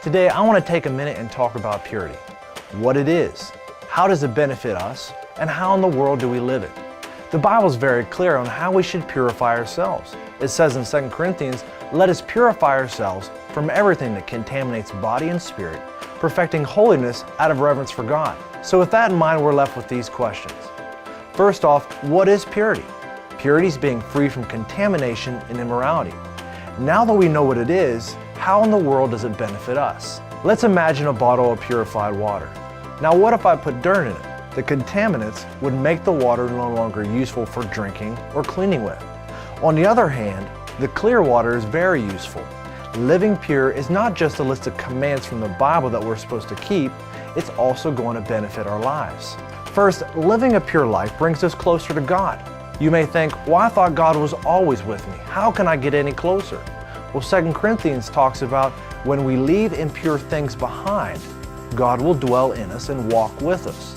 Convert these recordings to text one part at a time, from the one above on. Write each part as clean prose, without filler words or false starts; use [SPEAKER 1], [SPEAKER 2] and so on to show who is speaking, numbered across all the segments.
[SPEAKER 1] Today, I want to take a minute and talk about purity. What it is, how does it benefit us, and how in the world do we live it? The Bible is very clear on how we should purify ourselves. It says in 2 Corinthians, "Let us purify ourselves from everything that contaminates body and spirit, perfecting holiness out of reverence for God." So with that in mind, we're left with these questions. First off, what is purity? Purity is being free from contamination and immorality. Now that we know what it is, how in the world does it benefit us? Let's imagine a bottle of purified water. Now what if I put dirt in it? The contaminants would make the water no longer useful for drinking or cleaning with. On the other hand, the clear water is very useful. Living pure is not just a list of commands from the Bible that we're supposed to keep, it's also going to benefit our lives. First, living a pure life brings us closer to God. You may think, well, I thought God was always with me. How can I get any closer? Well, 2 Corinthians talks about when we leave impure things behind, God will dwell in us and walk with us.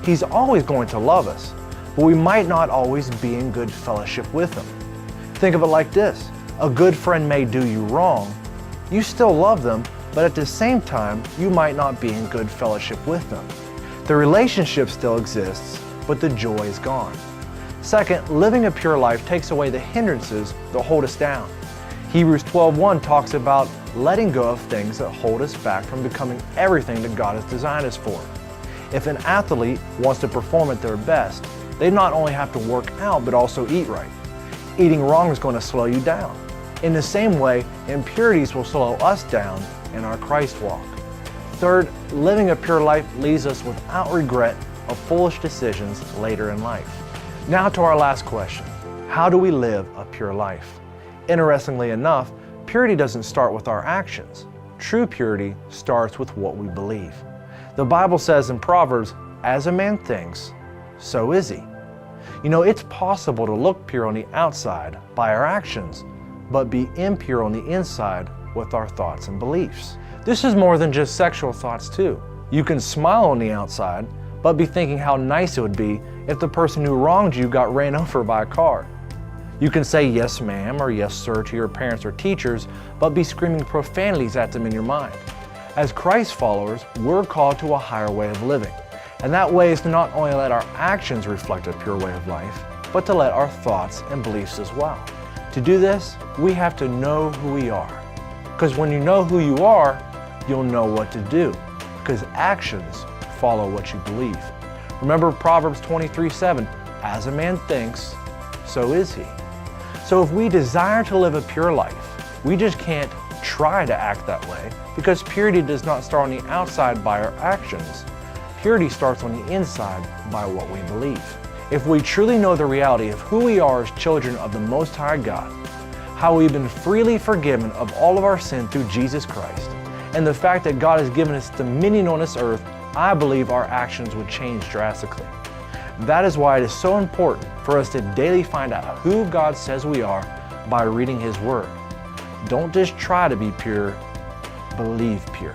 [SPEAKER 1] He's always going to love us, but we might not always be in good fellowship with Him. Think of it like this. A good friend may do you wrong. You still love them, but at the same time, you might not be in good fellowship with them. The relationship still exists, but the joy is gone. Second, living a pure life takes away the hindrances that hold us down. Hebrews 12:1 talks about letting go of things that hold us back from becoming everything that God has designed us for. If an athlete wants to perform at their best, they not only have to work out, but also eat right. Eating wrong is going to slow you down. In the same way, impurities will slow us down in our Christ walk. Third, living a pure life leaves us without regret of foolish decisions later in life. Now to our last question. How do we live a pure life? Interestingly enough, purity doesn't start with our actions. True purity starts with what we believe. The Bible says in Proverbs, "As a man thinks, so is he." You know, it's possible to look pure on the outside by our actions, but be impure on the inside with our thoughts and beliefs. This is more than just sexual thoughts too. You can smile on the outside, but be thinking how nice it would be if the person who wronged you got ran over by a car. You can say yes ma'am or yes sir to your parents or teachers, but be screaming profanities at them in your mind. As Christ followers, we're called to a higher way of living. And that way is to not only let our actions reflect a pure way of life, but to let our thoughts and beliefs as well. To do this, we have to know who we are. Because when you know who you are, you'll know what to do. Because actions follow what you believe. Remember Proverbs 23:7, "As a man thinks, so is he." So if we desire to live a pure life, we just can't try to act that way, because purity does not start on the outside by our actions. Purity starts on the inside by what we believe. If we truly know the reality of who we are as children of the Most High God, how we've been freely forgiven of all of our sin through Jesus Christ, and the fact that God has given us dominion on this earth, I believe our actions would change drastically. That is why it is so important for us to daily find out who God says we are by reading His Word. Don't just try to be pure, believe pure.